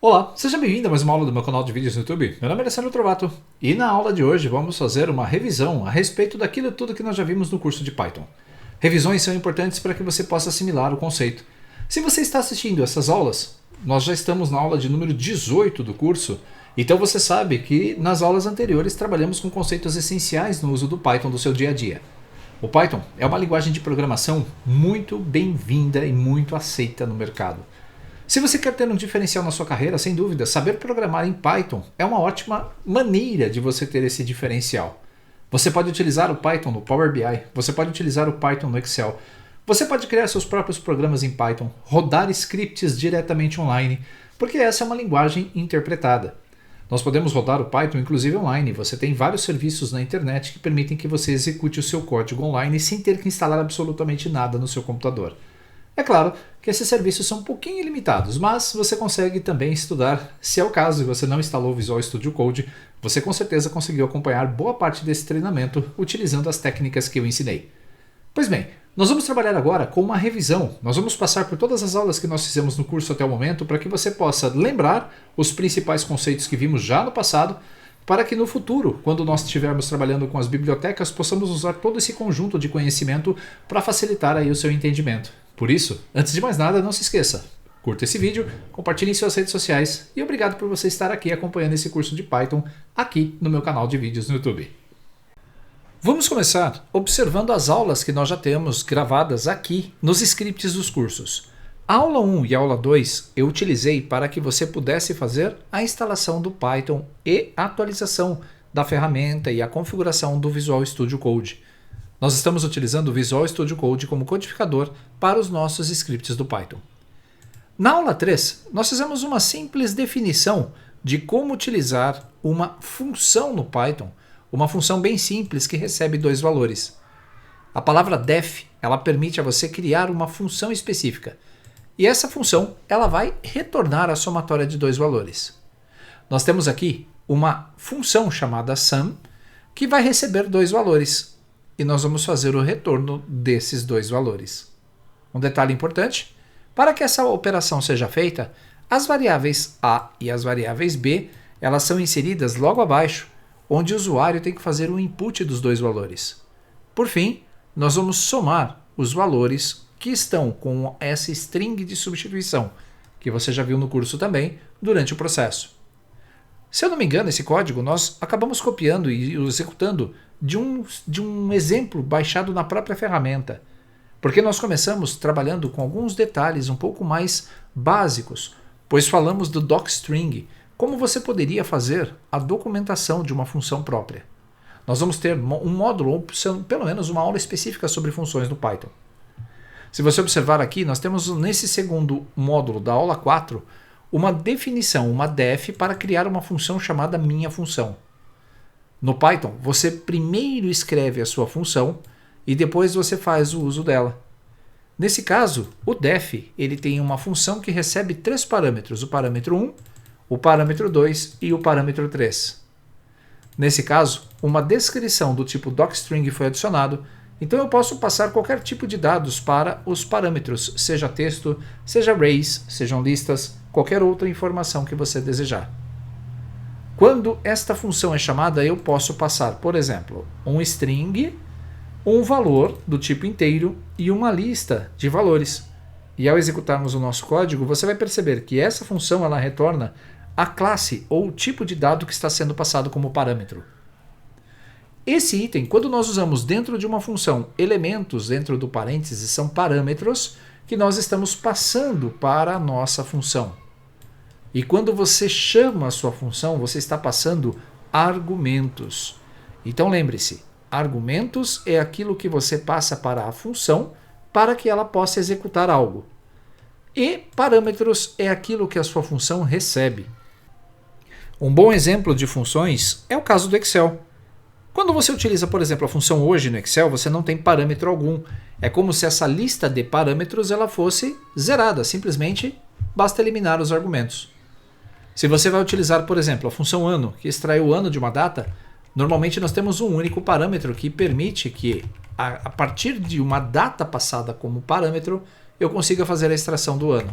Olá, seja bem-vindo a mais uma aula do meu canal de vídeos no YouTube. Meu nome é Alessandro Trovato e na aula de hoje vamos fazer uma revisão a respeito daquilo tudo que nós já vimos no curso de Python. Revisões são importantes para que você possa assimilar o conceito. Se você está assistindo essas aulas, nós já estamos na aula de número 18 do curso, então você sabe que nas aulas anteriores trabalhamos com conceitos essenciais no uso do Python do seu dia a dia. O Python é uma linguagem de programação muito bem-vinda e muito aceita no mercado. Se você quer ter um diferencial na sua carreira, sem dúvida, saber programar em Python é uma ótima maneira de você ter esse diferencial. Você pode utilizar o Python no Power BI, você pode utilizar o Python no Excel, você pode criar seus próprios programas em Python, rodar scripts diretamente online, porque essa é uma linguagem interpretada. Nós podemos rodar o Python inclusive online, você tem vários serviços na internet que permitem que você execute o seu código online sem ter que instalar absolutamente nada no seu computador. É claro que esses serviços são um pouquinho limitados, mas você consegue também estudar. Se é o caso e você não instalou o Visual Studio Code, você com certeza conseguiu acompanhar boa parte desse treinamento utilizando as técnicas que eu ensinei. Pois bem, nós vamos trabalhar agora com uma revisão. Nós vamos passar por todas as aulas que nós fizemos no curso até o momento para que você possa lembrar os principais conceitos que vimos já no passado, para que no futuro, quando nós estivermos trabalhando com as bibliotecas, possamos usar todo esse conjunto de conhecimento para facilitar aí o seu entendimento. Por isso, antes de mais nada, não se esqueça, curta esse vídeo, compartilhe em suas redes sociais e obrigado por você estar aqui acompanhando esse curso de Python aqui no meu canal de vídeos no YouTube. Vamos começar observando as aulas que nós já temos gravadas aqui nos scripts dos cursos. A aula 1 e a aula 2 eu utilizei para que você pudesse fazer a instalação do Python e a atualização da ferramenta e a configuração do Visual Studio Code. Nós estamos utilizando o Visual Studio Code como codificador para os nossos scripts do Python. Na aula 3, nós fizemos uma simples definição de como utilizar uma função no Python, uma função bem simples que recebe dois valores. A palavra def, ela permite a você criar uma função específica. E essa função, ela vai retornar a somatória de dois valores. Nós temos aqui uma função chamada sum, que vai receber dois valores. E nós vamos fazer o retorno desses dois valores. Um detalhe importante, para que essa operação seja feita, as variáveis a e as variáveis b, elas são inseridas logo abaixo, onde o usuário tem que fazer o input dos dois valores. Por fim, nós vamos somar os valores que estão com essa string de substituição, que você já viu no curso também, durante o processo. Se eu não me engano, esse código nós acabamos copiando e executando de um exemplo baixado na própria ferramenta, porque nós começamos trabalhando com alguns detalhes um pouco mais básicos, pois falamos do docstring, como você poderia fazer a documentação de uma função própria. Nós vamos ter um módulo, ou pelo menos uma aula específica sobre funções no Python. Se você observar aqui, nós temos nesse segundo módulo da aula 4, uma definição, uma def, para criar uma função chamada minha função. No Python, você primeiro escreve a sua função e depois você faz o uso dela. Nesse caso, o def ele tem uma função que recebe três parâmetros, o parâmetro 1, o parâmetro 2 e o parâmetro 3. Nesse caso, uma descrição do tipo docstring foi adicionado, então eu posso passar qualquer tipo de dados para os parâmetros, seja texto, seja arrays, sejam listas, qualquer outra informação que você desejar. Quando esta função é chamada, eu posso passar, por exemplo, um string, um valor do tipo inteiro e uma lista de valores. E ao executarmos o nosso código, você vai perceber que essa função ela retorna a classe ou o tipo de dado que está sendo passado como parâmetro. Esse item, quando nós usamos dentro de uma função elementos dentro do parênteses, são parâmetros que nós estamos passando para a nossa função. E quando você chama a sua função, você está passando argumentos. Então lembre-se, argumentos é aquilo que você passa para a função para que ela possa executar algo. E parâmetros é aquilo que a sua função recebe. Um bom exemplo de funções é o caso do Excel. Quando você utiliza, por exemplo, a função hoje no Excel, você não tem parâmetro algum. É como se essa lista de parâmetros ela fosse zerada, simplesmente basta eliminar os argumentos. Se você vai utilizar, por exemplo, a função ano, que extrai o ano de uma data, normalmente nós temos um único parâmetro que permite que, a partir de uma data passada como parâmetro, eu consiga fazer a extração do ano.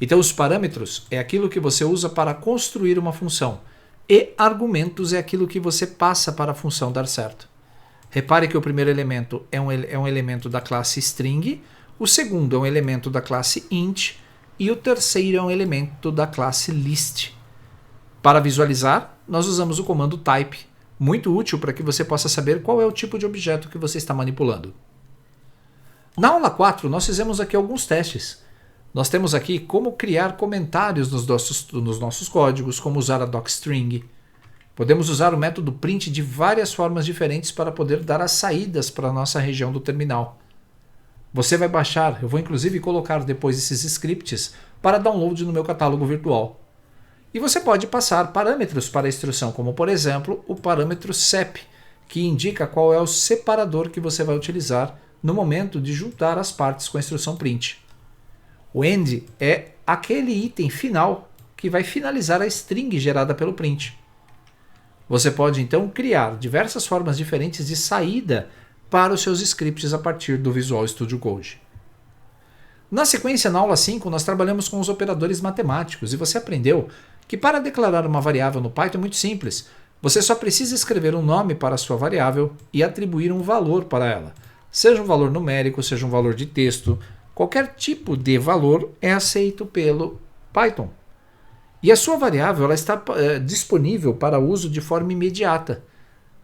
Então os parâmetros é aquilo que você usa para construir uma função e argumentos é aquilo que você passa para a função dar certo. Repare que o primeiro elemento é um elemento da classe string, o segundo é um elemento da classe int e o terceiro é um elemento da classe list. Para visualizar, nós usamos o comando type, muito útil para que você possa saber qual é o tipo de objeto que você está manipulando. Na aula 4, nós fizemos aqui alguns testes. Nós temos aqui como criar comentários nos nossos códigos, como usar a docstring. Podemos usar o método print de várias formas diferentes para poder dar as saídas para a nossa região do terminal. Você vai baixar, eu vou inclusive colocar depois esses scripts para download no meu catálogo virtual. E você pode passar parâmetros para a instrução, como por exemplo o parâmetro sep, que indica qual é o separador que você vai utilizar no momento de juntar as partes com a instrução print. O end é aquele item final que vai finalizar a string gerada pelo print. Você pode então criar diversas formas diferentes de saída para os seus scripts a partir do Visual Studio Code. Na sequência, na aula 5, nós trabalhamos com os operadores matemáticos e você aprendeu que para declarar uma variável no Python é muito simples. Você só precisa escrever um nome para a sua variável e atribuir um valor para ela. Seja um valor numérico, seja um valor de texto, qualquer tipo de valor é aceito pelo Python. E a sua variável ela está disponível para uso de forma imediata.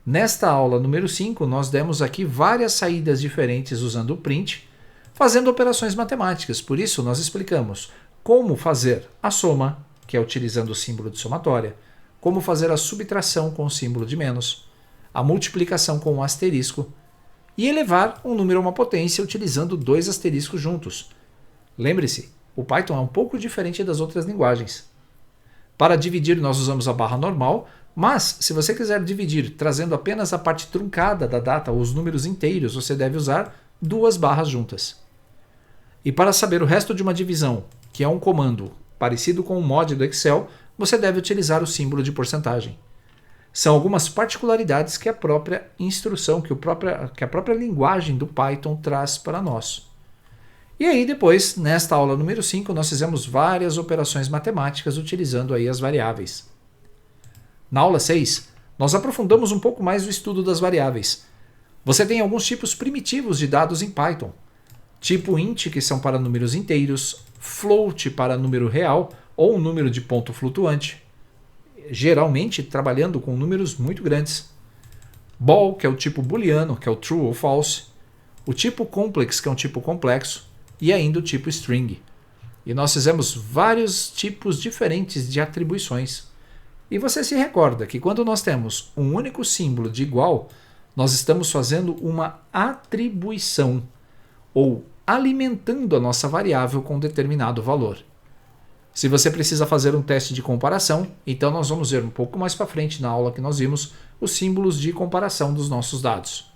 Nesta aula número 5, nós demos aqui várias saídas diferentes usando o print, fazendo operações matemáticas. Por isso, nós explicamos como fazer a soma, que é utilizando o símbolo de somatória, como fazer a subtração com o símbolo de menos, a multiplicação com um asterisco e elevar um número a uma potência utilizando 2 asteriscos juntos. Lembre-se, o Python é um pouco diferente das outras linguagens. Para dividir, nós usamos a barra normal, mas se você quiser dividir trazendo apenas a parte truncada da data ou os números inteiros, você deve usar 2 barras juntas. E para saber o resto de uma divisão, que é um comando parecido com o mod do Excel, você deve utilizar o símbolo de porcentagem. São algumas particularidades que a própria instrução, que a própria linguagem do Python traz para nós. E aí depois, nesta aula número 5, nós fizemos várias operações matemáticas utilizando aí as variáveis. Na aula 6, nós aprofundamos um pouco mais o estudo das variáveis. Você tem alguns tipos primitivos de dados em Python. Tipo int, que são para números inteiros, float para número real ou um número de ponto flutuante, geralmente trabalhando com números muito grandes. Bool, que é o tipo booleano, que é o true ou false. O tipo complex, que é um tipo complexo. E ainda o tipo string. E nós fizemos vários tipos diferentes de atribuições. E você se recorda que quando nós temos um único símbolo de igual, nós estamos fazendo uma atribuição, ou alimentando a nossa variável com determinado valor. Se você precisa fazer um teste de comparação, então nós vamos ver um pouco mais para frente na aula que nós vimos os símbolos de comparação dos nossos dados.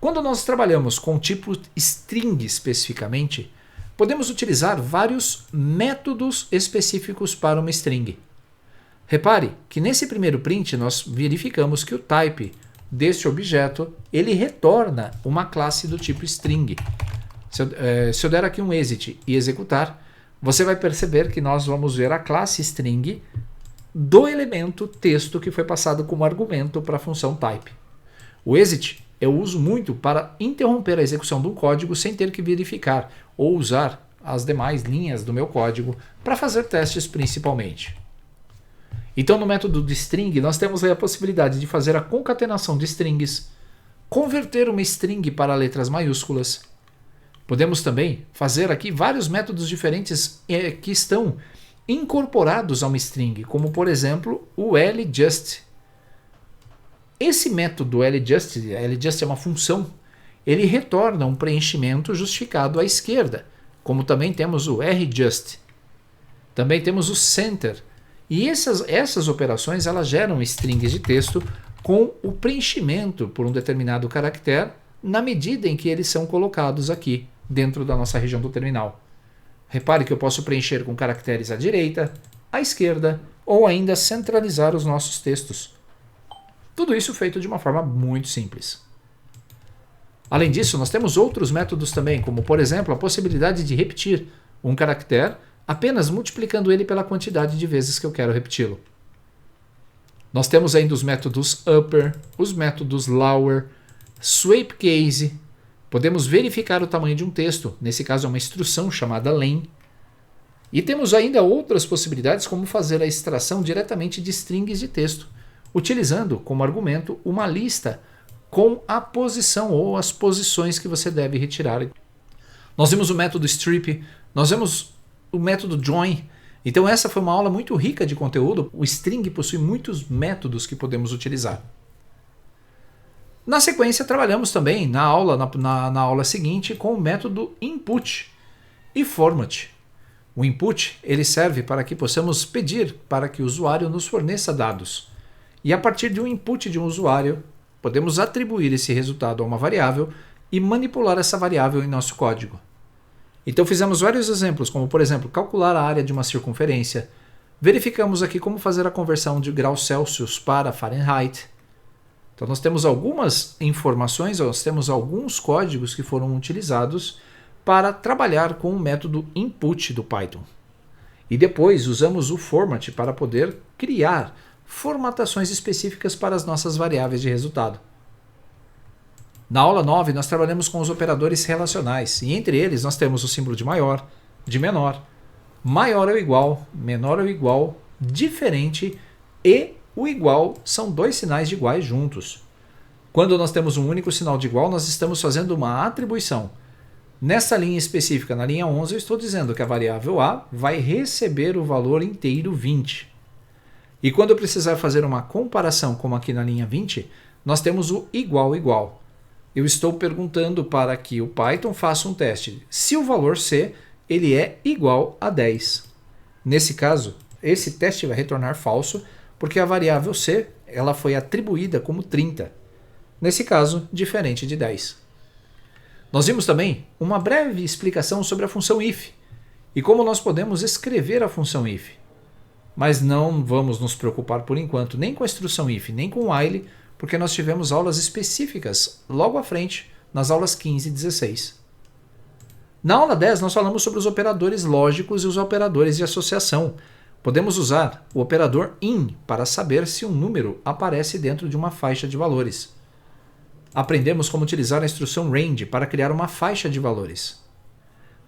Quando nós trabalhamos com o tipo string especificamente, podemos utilizar vários métodos específicos para uma string. Repare que nesse primeiro print nós verificamos que o type deste objeto ele retorna uma classe do tipo string. Se eu der aqui um exit e executar, você vai perceber que nós vamos ver a classe string do elemento texto que foi passado como argumento para a função type. O exit eu uso muito para interromper a execução do código sem ter que verificar ou usar as demais linhas do meu código para fazer testes principalmente. Então no método de string nós temos aí a possibilidade de fazer a concatenação de strings, converter uma string para letras maiúsculas. Podemos também fazer aqui vários métodos diferentes que estão incorporados a uma string, como por exemplo o ljust. Esse método ljust é uma função, ele retorna um preenchimento justificado à esquerda, como também temos o rjust. Também temos o center. E essas operações elas geram strings de texto com o preenchimento por um determinado caractere na medida em que eles são colocados aqui dentro da nossa região do terminal. Repare que eu posso preencher com caracteres à direita, à esquerda ou ainda centralizar os nossos textos. Tudo isso feito de uma forma muito simples. Além disso, nós temos outros métodos também, como por exemplo a possibilidade de repetir um caractere apenas multiplicando ele pela quantidade de vezes que eu quero repeti-lo. Nós temos ainda os métodos upper, os métodos lower, sweep case. Podemos verificar o tamanho de um texto, nesse caso é uma instrução chamada len. E temos ainda outras possibilidades, como fazer a extração diretamente de strings de texto, utilizando como argumento uma lista com a posição ou as posições que você deve retirar. Nós vimos o método strip, nós vimos o método join. Então essa foi uma aula muito rica de conteúdo. O string possui muitos métodos que podemos utilizar. Na sequência, trabalhamos também na aula seguinte com o método input e format. O input ele serve para que possamos pedir para que o usuário nos forneça dados. E a partir de um input de um usuário, podemos atribuir esse resultado a uma variável e manipular essa variável em nosso código. Então fizemos vários exemplos, como por exemplo, calcular a área de uma circunferência. Verificamos aqui como fazer a conversão de graus Celsius para Fahrenheit. Então nós temos algumas informações, nós temos alguns códigos que foram utilizados para trabalhar com o método input do Python. E depois usamos o format para poder criar formatações específicas para as nossas variáveis de resultado. Na aula 9 nós trabalhamos com os operadores relacionais e entre eles nós temos o símbolo de maior, de menor, maior ou igual, menor ou igual, diferente e o igual são dois sinais de iguais juntos. Quando nós temos um único sinal de igual, nós estamos fazendo uma atribuição. Nessa linha específica, na linha 11, eu estou dizendo que a variável A vai receber o valor inteiro 20. E quando eu precisar fazer uma comparação, como aqui na linha 20, nós temos o igual igual. Eu estou perguntando para que o Python faça um teste. Se o valor C ele é igual a 10. Nesse caso, esse teste vai retornar falso, porque a variável C ela foi atribuída como 30. Nesse caso, diferente de 10. Nós vimos também uma breve explicação sobre a função if e como nós podemos escrever a função if. Mas não vamos nos preocupar por enquanto nem com a instrução if, nem com o while, porque nós tivemos aulas específicas logo à frente, nas aulas 15 e 16. Na aula 10 nós falamos sobre os operadores lógicos e os operadores de associação. Podemos usar o operador in para saber se um número aparece dentro de uma faixa de valores. Aprendemos como utilizar a instrução range para criar uma faixa de valores.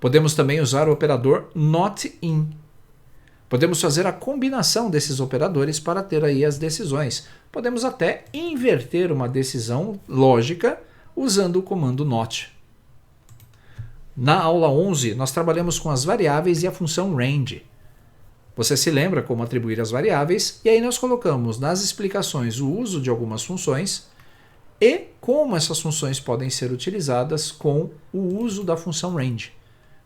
Podemos também usar o operador not in. Podemos fazer a combinação desses operadores para ter aí as decisões. Podemos até inverter uma decisão lógica usando o comando not. Na aula 11, nós trabalhamos com as variáveis e a função range. Você se lembra como atribuir as variáveis e aí nós colocamos nas explicações o uso de algumas funções e como essas funções podem ser utilizadas com o uso da função range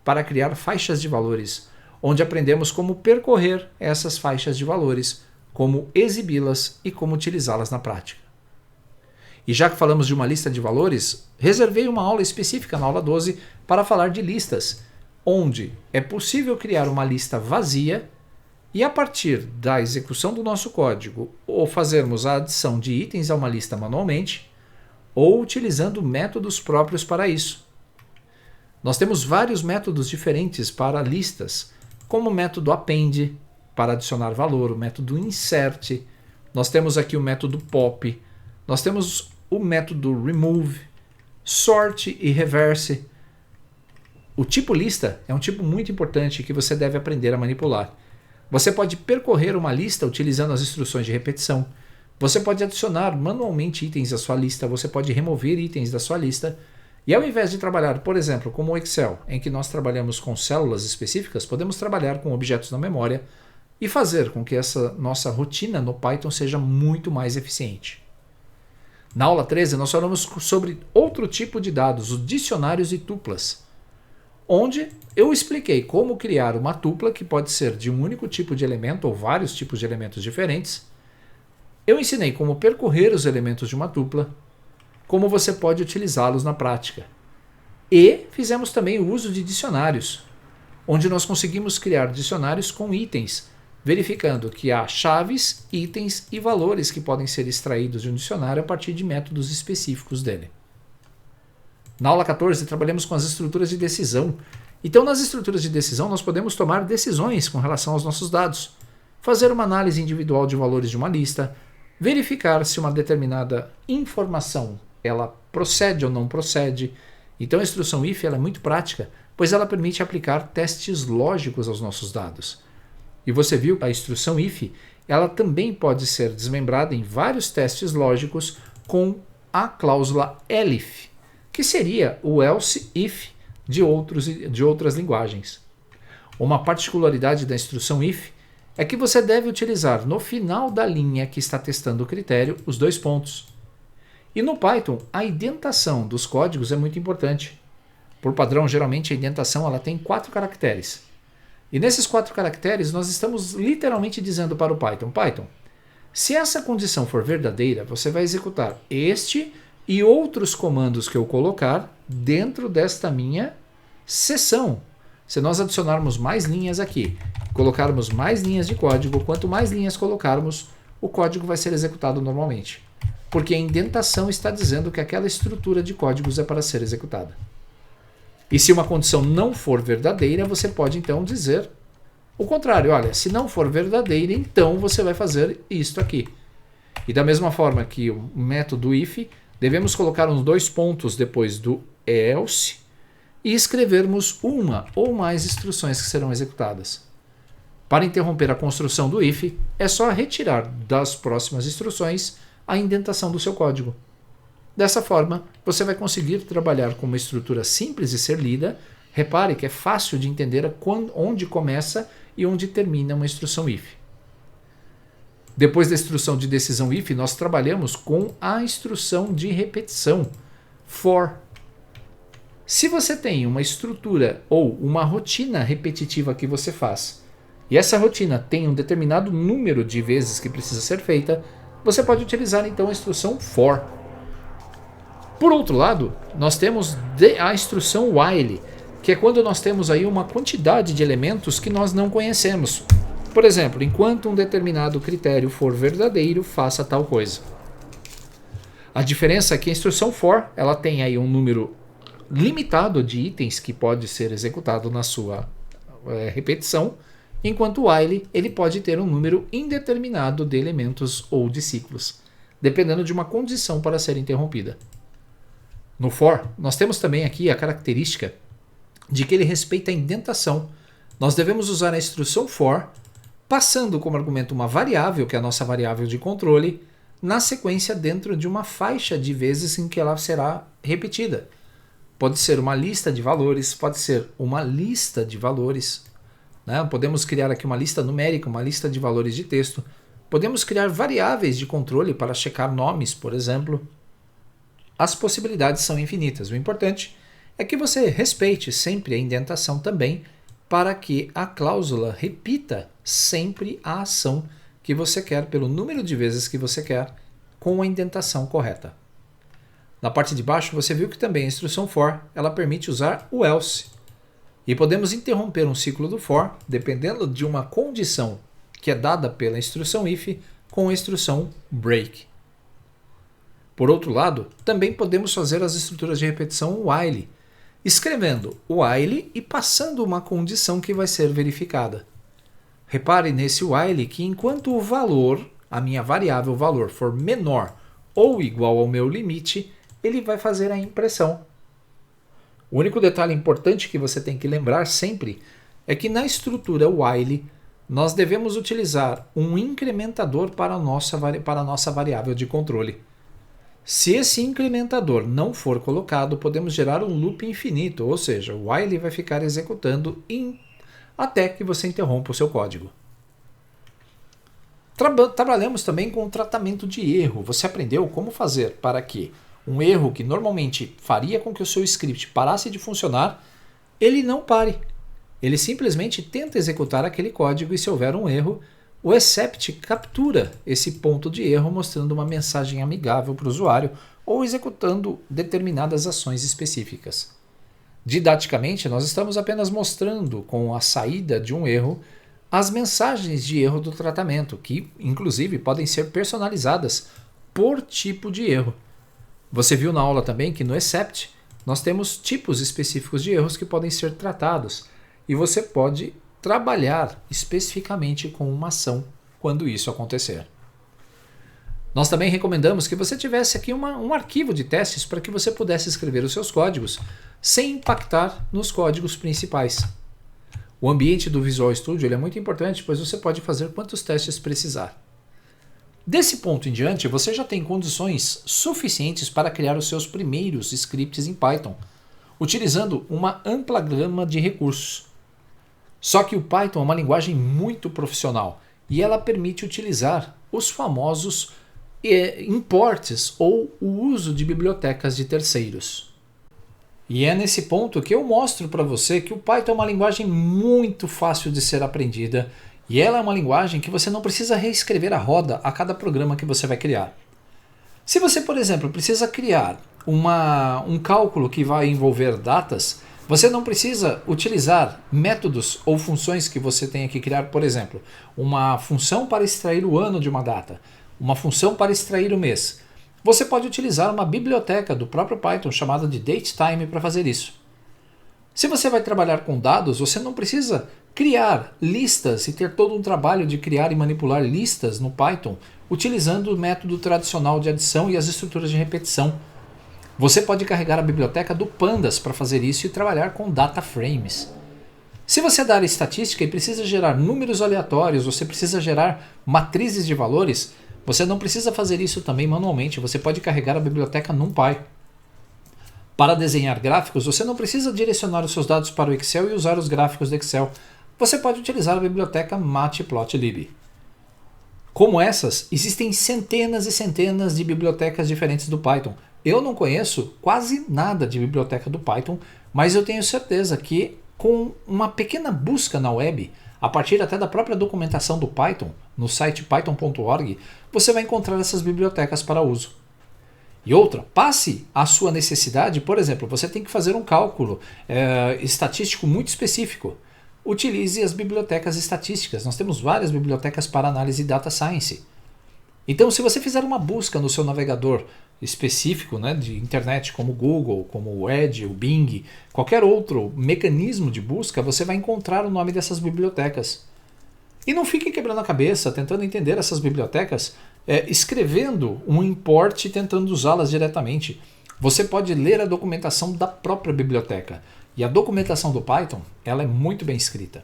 para criar faixas de valores, onde aprendemos como percorrer essas faixas de valores, como exibi-las e como utilizá-las na prática. E já que falamos de uma lista de valores, reservei uma aula específica na aula 12 para falar de listas, onde é possível criar uma lista vazia e a partir da execução do nosso código ou fazermos a adição de itens a uma lista manualmente ou utilizando métodos próprios para isso. Nós temos vários métodos diferentes para listas, como o método append, para adicionar valor, o método insert, nós temos aqui o método pop, nós temos o método remove, sort e reverse. O tipo lista é um tipo muito importante que você deve aprender a manipular. Você pode percorrer uma lista utilizando as instruções de repetição. Você pode adicionar manualmente itens à sua lista, você pode remover itens da sua lista. E ao invés de trabalhar, por exemplo, como o Excel, em que nós trabalhamos com células específicas, podemos trabalhar com objetos na memória e fazer com que essa nossa rotina no Python seja muito mais eficiente. Na aula 13, nós falamos sobre outro tipo de dados, os dicionários e tuplas, onde eu expliquei como criar uma tupla que pode ser de um único tipo de elemento ou vários tipos de elementos diferentes. Eu ensinei como percorrer os elementos de uma tupla, como você pode utilizá-los na prática. E fizemos também o uso de dicionários, onde nós conseguimos criar dicionários com itens, verificando que há chaves, itens e valores que podem ser extraídos de um dicionário a partir de métodos específicos dele. Na aula 14, trabalhamos com as estruturas de decisão Então, nas estruturas de decisão, nós podemos tomar decisões com relação aos nossos dados, fazer uma análise individual de valores de uma lista, verificar se uma determinada informação ela procede ou não procede. Então, a instrução if ela é muito prática, pois ela permite aplicar testes lógicos aos nossos dados. E você viu que a instrução if ela também pode ser desmembrada em vários testes lógicos com a cláusula elif, que seria o else if de outras linguagens. Uma particularidade da instrução if é que você deve utilizar no final da linha que está testando o critério os dois pontos. E no Python, a indentação dos códigos é muito importante. Por padrão, geralmente a indentação ela tem 4 caracteres. E nesses 4 caracteres, nós estamos literalmente dizendo para o Python, se essa condição for verdadeira, você vai executar este e outros comandos que eu colocar dentro desta minha seção. Se nós adicionarmos mais linhas aqui, colocarmos mais linhas de código, quanto mais linhas colocarmos, o código vai ser executado normalmente. Porque a indentação está dizendo que aquela estrutura de códigos é para ser executada. E se uma condição não for verdadeira, você pode então dizer o contrário. Olha, se não for verdadeira, então você vai fazer isto aqui. E da mesma forma que o método if, devemos colocar uns 2 pontos depois do else e escrevermos uma ou mais instruções que serão executadas. Para interromper a construção do if, é só retirar das próximas instruções a indentação do seu código. Dessa forma, você vai conseguir trabalhar com uma estrutura simples de ser lida. Repare que é fácil de entender onde começa e onde termina uma instrução if. Depois da instrução de decisão if, nós trabalhamos com a instrução de repetição, for. Se você tem uma estrutura ou uma rotina repetitiva que você faz, e essa rotina tem um determinado número de vezes que precisa ser feita, você pode utilizar então a instrução for. Por outro lado, nós temos a instrução while, que é quando nós temos aí uma quantidade de elementos que nós não conhecemos. Por exemplo, enquanto um determinado critério for verdadeiro, faça tal coisa. A diferença é que a instrução for, ela tem aí um número limitado de itens que pode ser executado na sua repetição, enquanto o while ele pode ter um número indeterminado de elementos ou de ciclos, dependendo de uma condição para ser interrompida. No for, nós temos também aqui a característica de que ele respeita a indentação. Nós devemos usar a instrução for, passando como argumento uma variável, que é a nossa variável de controle, na sequência dentro de uma faixa de vezes em que ela será repetida. Pode ser uma lista de valores, pode ser uma lista de valores. Né? Podemos criar aqui uma lista numérica, uma lista de valores de texto. Podemos criar variáveis de controle para checar nomes, por exemplo. As possibilidades são infinitas. O importante é que você respeite sempre a indentação também, para que a cláusula repita sempre a ação que você quer, pelo número de vezes que você quer, com a indentação correta. Na parte de baixo você viu que também a instrução for ela permite usar o else. E podemos interromper um ciclo do for, dependendo de uma condição que é dada pela instrução if, com a instrução break. Por outro lado, também podemos fazer as estruturas de repetição while, escrevendo while e passando uma condição que vai ser verificada. Repare nesse while que enquanto o valor, a minha variável valor, for menor ou igual ao meu limite, ele vai fazer a impressão. O único detalhe importante que você tem que lembrar sempre é que na estrutura while nós devemos utilizar um incrementador para a nossa variável de controle. Se esse incrementador não for colocado, podemos gerar um loop infinito, ou seja, o while vai ficar executando até que você interrompa o seu código. Trabalhamos também com o tratamento de erro. Você aprendeu como fazer para que um erro que normalmente faria com que o seu script parasse de funcionar, ele não pare. Ele simplesmente tenta executar aquele código e se houver um erro, o except captura esse ponto de erro mostrando uma mensagem amigável para o usuário ou executando determinadas ações específicas. Didaticamente, nós estamos apenas mostrando com a saída de um erro as mensagens de erro do tratamento, que inclusive podem ser personalizadas por tipo de erro. Você viu na aula também que no except nós temos tipos específicos de erros que podem ser tratados e você pode trabalhar especificamente com uma ação quando isso acontecer. Nós também recomendamos que você tivesse aqui um arquivo de testes para que você pudesse escrever os seus códigos sem impactar nos códigos principais. O ambiente do Visual Studio ele é muito importante, pois você pode fazer quantos testes precisar. Desse ponto em diante, você já tem condições suficientes para criar os seus primeiros scripts em Python, utilizando uma ampla gama de recursos. Só que o Python é uma linguagem muito profissional e ela permite utilizar os famosos imports ou o uso de bibliotecas de terceiros. E é nesse ponto que eu mostro para você que o Python é uma linguagem muito fácil de ser aprendida e ela é uma linguagem que você não precisa reescrever a roda a cada programa que você vai criar. Se você, por exemplo, precisa criar um cálculo que vai envolver datas, você não precisa utilizar métodos ou funções que você tenha que criar, por exemplo, uma função para extrair o ano de uma data, uma função para extrair o mês. Você pode utilizar uma biblioteca do próprio Python chamada de datetime para fazer isso. Se você vai trabalhar com dados, você não precisa criar listas e ter todo um trabalho de criar e manipular listas no Python utilizando o método tradicional de adição e as estruturas de repetição. Você pode carregar a biblioteca do Pandas para fazer isso e trabalhar com data frames. Se você é da área estatística e precisa gerar números aleatórios, você precisa gerar matrizes de valores, você não precisa fazer isso também manualmente, você pode carregar a biblioteca NumPy. Para desenhar gráficos, você não precisa direcionar os seus dados para o Excel e usar os gráficos do Excel. Você pode utilizar a biblioteca Matplotlib. Como essas, existem centenas e centenas de bibliotecas diferentes do Python. Eu não conheço quase nada de biblioteca do Python, mas eu tenho certeza que com uma pequena busca na web, a partir até da própria documentação do Python, no site python.org, você vai encontrar essas bibliotecas para uso. E outra, passe a sua necessidade, por exemplo, você tem que fazer um cálculo estatístico muito específico. Utilize as bibliotecas estatísticas. Nós temos várias bibliotecas para análise de data science. Então, se você fizer uma busca no seu navegador específico, né, de internet, como o Google, como o Edge, o Bing, qualquer outro mecanismo de busca, você vai encontrar o nome dessas bibliotecas. E não fique quebrando a cabeça tentando entender essas bibliotecas, escrevendo um import e tentando usá-las diretamente. Você pode ler a documentação da própria biblioteca. E a documentação do Python ela é muito bem escrita.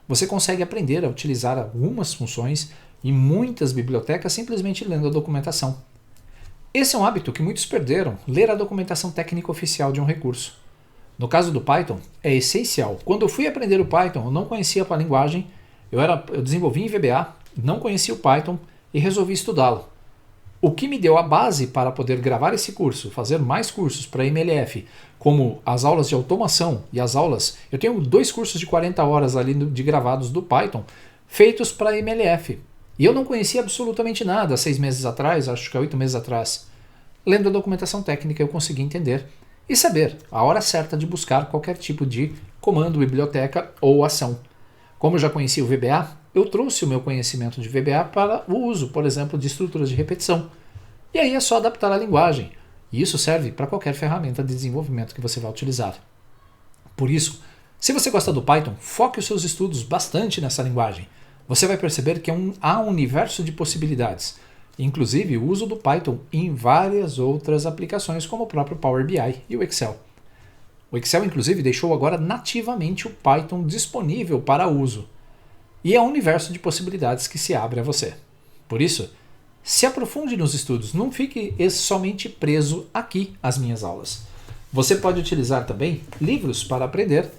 Você consegue aprender a utilizar algumas funções e muitas bibliotecas simplesmente lendo a documentação. Esse é um hábito que muitos perderam, ler a documentação técnica oficial de um recurso. No caso do Python, é essencial. Quando eu fui aprender o Python, eu não conhecia a linguagem, eu desenvolvi em VBA, não conhecia o Python e resolvi estudá-lo. O que me deu a base para poder gravar esse curso, fazer mais cursos para MLF, como as aulas de automação e as aulas... Eu tenho 2 cursos de 40 horas ali de gravados do Python, feitos para MLF. E eu não conhecia absolutamente nada 6 meses atrás, acho que 8 meses atrás. Lendo a documentação técnica eu consegui entender e saber a hora certa de buscar qualquer tipo de comando, biblioteca ou ação. Como eu já conhecia o VBA, eu trouxe o meu conhecimento de VBA para o uso, por exemplo, de estruturas de repetição. E aí é só adaptar a linguagem. E isso serve para qualquer ferramenta de desenvolvimento que você vai utilizar. Por isso, se você gosta do Python, foque os seus estudos bastante nessa linguagem. Você vai perceber que há um universo de possibilidades, inclusive o uso do Python em várias outras aplicações, como o próprio Power BI e o Excel. O Excel, inclusive, deixou agora nativamente o Python disponível para uso. E é um universo de possibilidades que se abre a você. Por isso, se aprofunde nos estudos, não fique somente preso aqui às minhas aulas. Você pode utilizar também livros para aprender,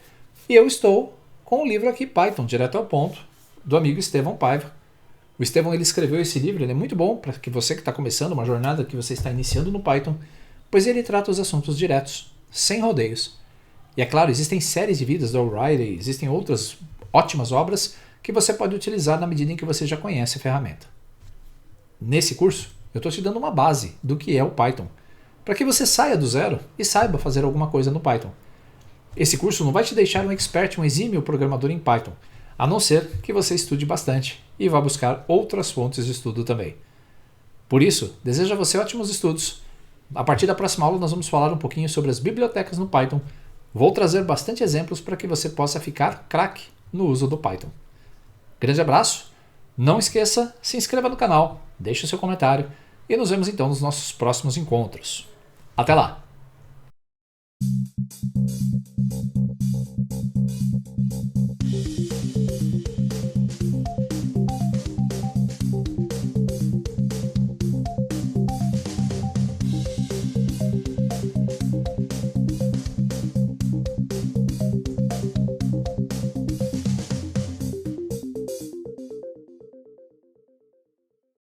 e eu estou com o livro aqui, Python, direto ao ponto, do amigo Estevão Paiva. O Estevão ele escreveu esse livro, ele é muito bom para que você que está começando uma jornada que você está iniciando no Python, pois ele trata os assuntos diretos, sem rodeios. E é claro, existem séries de vídeos da O'Reilly, existem outras ótimas obras que você pode utilizar na medida em que você já conhece a ferramenta. Nesse curso, eu estou te dando uma base do que é o Python, para que você saia do zero e saiba fazer alguma coisa no Python. Esse curso não vai te deixar um expert, um exímio programador em Python, a não ser que você estude bastante e vá buscar outras fontes de estudo também. Por isso, desejo a você ótimos estudos A partir da próxima aula nós vamos falar um pouquinho sobre as bibliotecas no Python. Vou trazer bastante exemplos para que você possa ficar craque no uso do Python. Grande abraço, não esqueça, se inscreva no canal, deixe o seu comentário e nos vemos então nos nossos próximos encontros. Até lá!